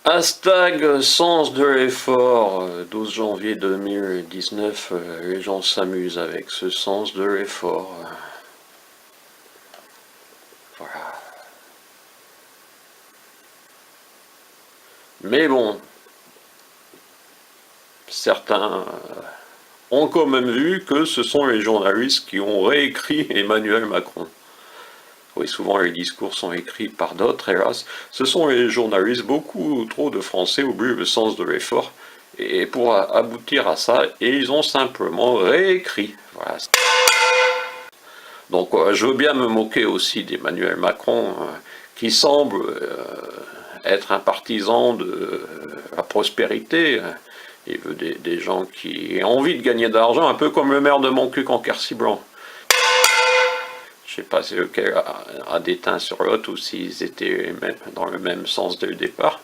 Hashtag sens de l'effort, 12 janvier 2019, les gens s'amusent avec ce sens de l'effort. Voilà. Mais bon, certains ont quand même vu que ce sont les journalistes qui ont réécrit Emmanuel Macron. Oui, souvent les discours sont écrits par d'autres, hélas. Ce sont les journalistes, beaucoup trop de Français oublient le sens de l'effort. Et pour aboutir à ça, ils ont simplement réécrit. Voilà. Donc je veux bien me moquer aussi d'Emmanuel Macron, qui semble être un partisan de la prospérité. Il veut des gens qui ont envie de gagner de l'argent, un peu comme le maire de Montcuq en Quercy-Blanc. Je ne sais pas si lequel a déteint sur l'autre ou s'ils étaient dans le même sens dès le départ.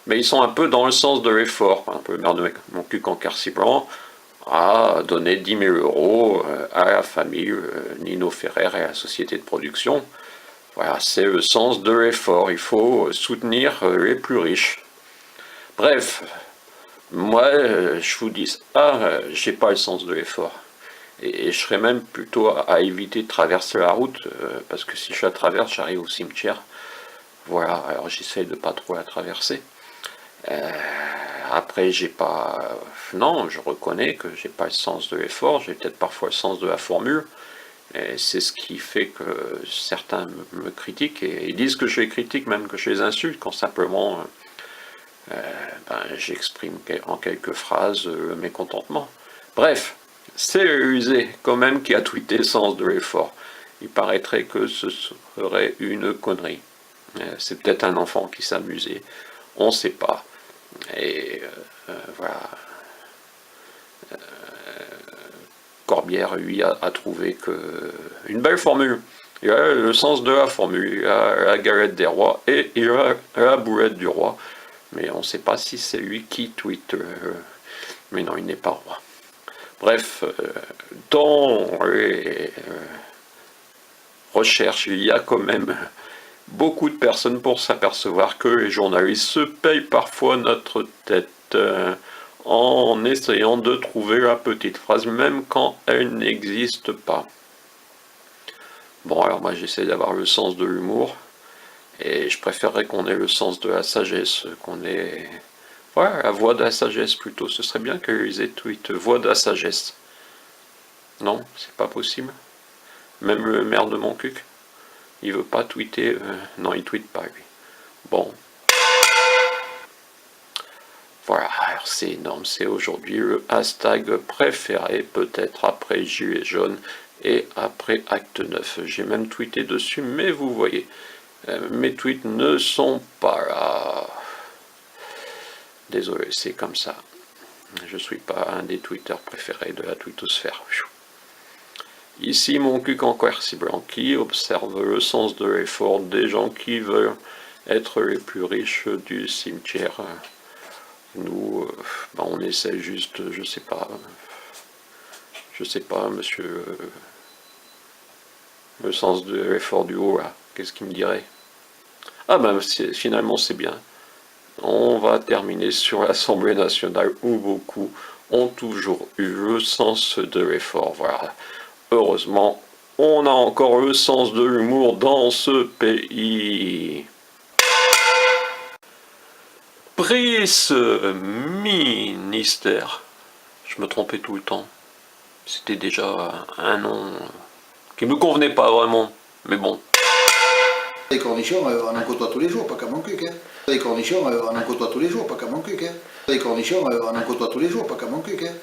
Mais ils sont un peu dans le sens de l'effort. Un peu le maire de Montcuq en Quercy-Blanc a donné 10 000 € à la famille Nino Ferrer et à la société de production. Voilà, c'est le sens de l'effort. Il faut soutenir les plus riches. Bref, moi, je vous dis, j'ai pas le sens de l'effort. Et je serais même plutôt à éviter de traverser la route, parce que si je la traverse, j'arrive au cimetière. Voilà, alors j'essaye de pas trop la traverser. Après, j'ai pas... Non, je reconnais que j'ai pas le sens de l'effort, j'ai peut-être parfois le sens de la formule, et c'est ce qui fait que certains me critiquent, et ils disent que je les critique, même que je les insulte, quand simplement j'exprime en quelques phrases le mécontentement. Bref, c'est Usé quand même qui a tweeté le sens de l'effort. Il paraîtrait que ce serait une connerie. C'est peut-être un enfant qui s'amusait, on ne sait pas. Et voilà. Corbière, lui, a trouvé une belle formule. Il a le sens de la formule, il a la galette des rois et il a la boulette du roi. Mais on ne sait pas si c'est lui qui tweete. Mais non, il n'est pas roi. Bref, dans les recherches, il y a quand même beaucoup de personnes pour s'apercevoir que les journalistes se payent parfois notre tête en essayant de trouver la petite phrase, même quand elle n'existe pas. Bon, alors moi j'essaie d'avoir le sens de l'humour, et je préférerais qu'on ait le sens de la sagesse, qu'on ait... Voilà, la voix de la sagesse plutôt. Ce serait bien qu'ils aient tweet voix de la sagesse. Non, c'est pas possible. Même le maire de Montcuq, il veut pas tweeter. Non, il tweete pas lui. Bon. Voilà, alors c'est énorme. C'est aujourd'hui le hashtag préféré, peut-être après Gilets jaunes et après Acte 9. J'ai même tweeté dessus, mais vous voyez, mes tweets ne sont pas là. Désolé, c'est comme ça. Je ne suis pas un des tweeters préférés de la twittosphère. Ici, Montcuq en Quercy-Blanc qui observe le sens de l'effort des gens qui veulent être les plus riches du cimetière. Nous, on essaie juste, je sais pas, monsieur, le sens de l'effort du haut, là, qu'est-ce qu'il me dirait? Ah ben, finalement, c'est bien. On va terminer sur l'Assemblée nationale où beaucoup ont toujours eu le sens de l'effort. Voilà. Heureusement, on a encore le sens de l'humour dans ce pays. Ce ministère, je me trompais tout le temps. C'était déjà un nom qui me convenait pas vraiment, mais bon. Les cornichons, on en côtoie tous les jours, pas qu'à Montcuq. Hein. Les cornichons, on en côtoie tous les jours, pas qu'à Montcuq. Hein. Les cornichons, on en côtoie tous les jours, pas qu'à Montcuq. Hein.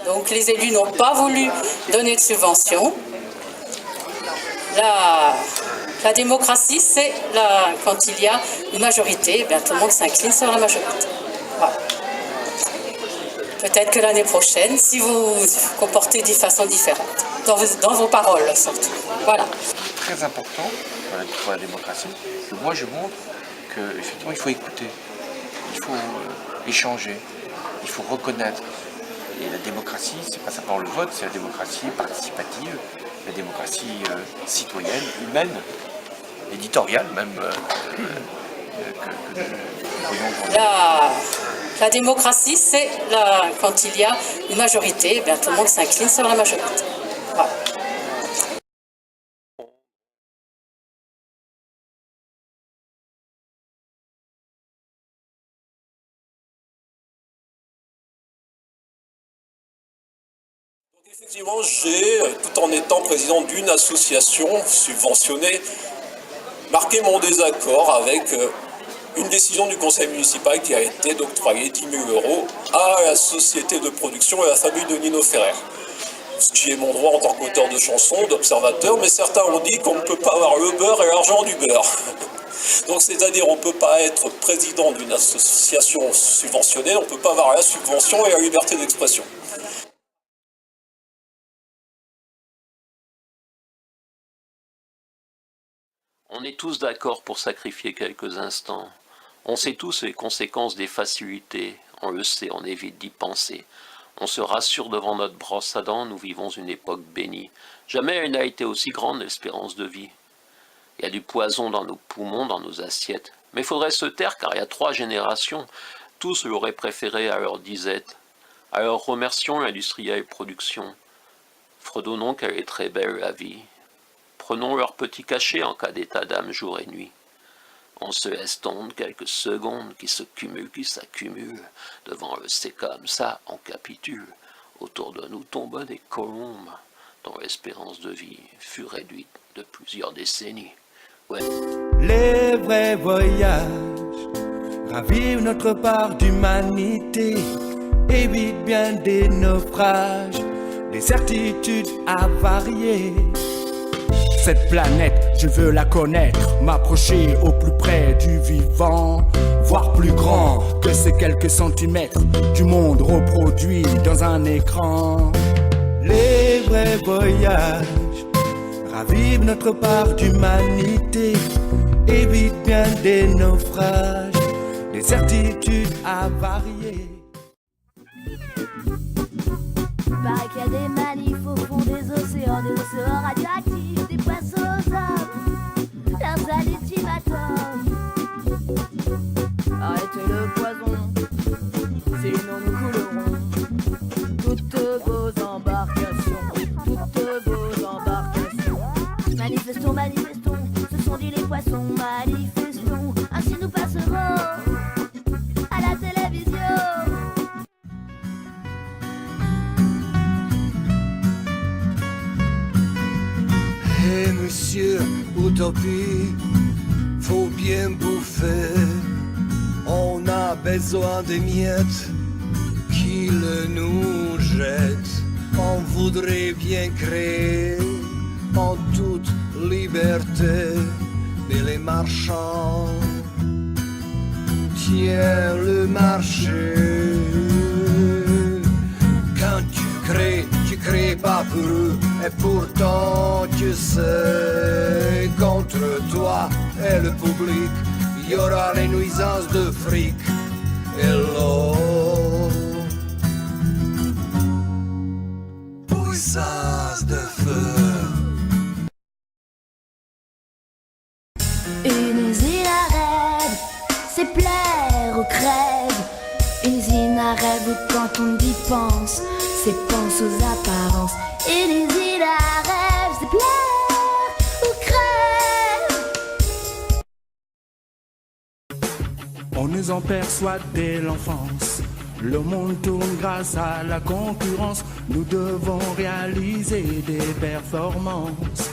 Donc les élus n'ont pas voulu donner de subventions. La démocratie, c'est quand il y a une majorité, tout le monde s'incline sur la majorité. Voilà. Peut-être que l'année prochaine, si vous vous comportez de façon différente, dans vos paroles surtout. Voilà. Très important pour la démocratie. Moi, je montre qu'effectivement, il faut écouter, il faut échanger, il faut reconnaître. Et la démocratie, c'est pas simplement le vote, c'est la démocratie participative, la démocratie citoyenne, humaine, éditoriale même. La démocratie, c'est quand il y a une majorité, eh bien, tout le monde s'incline sur la majorité. Voilà. Effectivement, j'ai, tout en étant président d'une association subventionnée, marqué mon désaccord avec une décision du conseil municipal qui a été d'octroyer 10 000 € à la société de production et à la famille de Nino Ferrer. Ce qui est mon droit en tant qu'auteur de chansons, d'observateur, mais certains ont dit qu'on ne peut pas avoir le beurre et l'argent du beurre. Donc c'est-à-dire on ne peut pas être président d'une association subventionnée, on ne peut pas avoir la subvention et la liberté d'expression. On est tous d'accord pour sacrifier quelques instants. On sait tous les conséquences des facilités. On le sait, on évite d'y penser. On se rassure devant notre brosse à dents, nous vivons une époque bénie. Jamais elle n'a été aussi grande, l'espérance de vie. Il y a du poison dans nos poumons, dans nos assiettes. Mais il faudrait se taire car il y a 3 générations. Tous l'auraient préféré à leur disette. Alors remercions l'industrielle production. Fredonnons qu'elle est très belle la vie. Prenons leur petit cachet en cas d'état d'âme jour et nuit. On se laisse tondre quelques secondes qui se cumulent, qui s'accumulent. Devant le c'est comme ça, on capitule. Autour de nous tombent des colombes, dont l'espérance de vie fut réduite de plusieurs décennies. Ouais. Les vrais voyages ravivent notre part d'humanité, évitent bien des naufrages, des certitudes avariées. Cette planète, je veux la connaître, m'approcher au plus près du vivant, voir plus grand que ces quelques centimètres du monde reproduit dans un écran. Les vrais voyages ravivent notre part d'humanité, évitent bien des naufrages, des certitudes avariées. Paraît qu'il y a des manifs au fond des océans radioactifs, des poissons aux hommes, leurs ultimatums. Arrêtez le poison, sinon nous coulerons. Toutes vos embarcations, manifestons, manifestons, ce sont dit les poissons, manifestons, ainsi nous passerons à la télévision. Hey monsieur, utopie, faut bien bouffer. On a besoin des miettes qu'ils nous jettent. On voudrait bien créer en toute liberté, mais les marchands tiennent le marché. Quand tu crées pas pour eux, et pourtant tu sais, contre toi et le public, il y aura les nuisances de fric et l'eau. Puissance de feu. Une usine à rêve, c'est plaire ou crève. Une usine à rêve quand on y pense, c'est pense aux apparences. Une usine à rêve, c'est plaire ou crève. On nous en persuade dès l'enfance. Le monde tourne grâce à la concurrence. Nous devons réaliser des performances.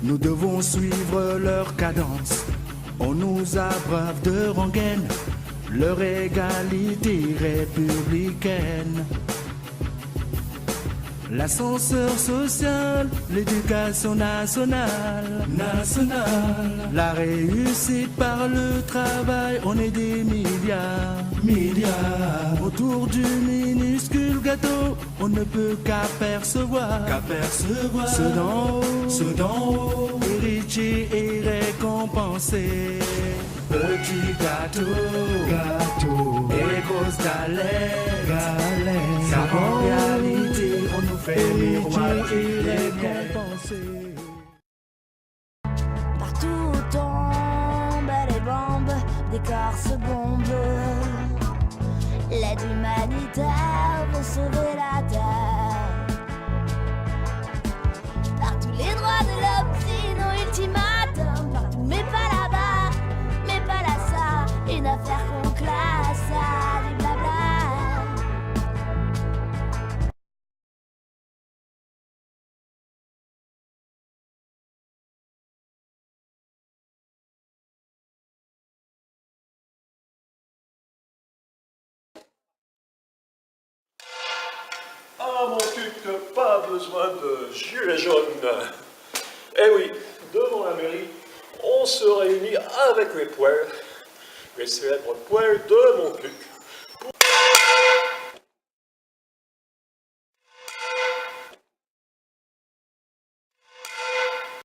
Nous devons suivre leur cadence. On nous abreuve de rengaine, leur égalité républicaine. L'ascenseur social, l'éducation nationale, la réussite par le travail, on est des milliards. Autour du minuscule gâteau, on ne peut qu'apercevoir ceux d'en haut, héritiers et récompensés. Petit gâteau, et grosse galère, car en réalité, on nous fait miroiter et récompenser. Partout où tombent les bombes, des corps se bombent. L'aide humanitaire veut sauver la terre. Par tous les droits de l'homme, sinon ultimatum. Partout, mais pas là-bas, mais pas là ça. Une affaire qu'on classe à du blabla. Ah mon cul, pas besoin de gilets jaunes. Eh oui, devant la mairie, on se réunit avec les poêles, les célèbres poêles de Montcuq.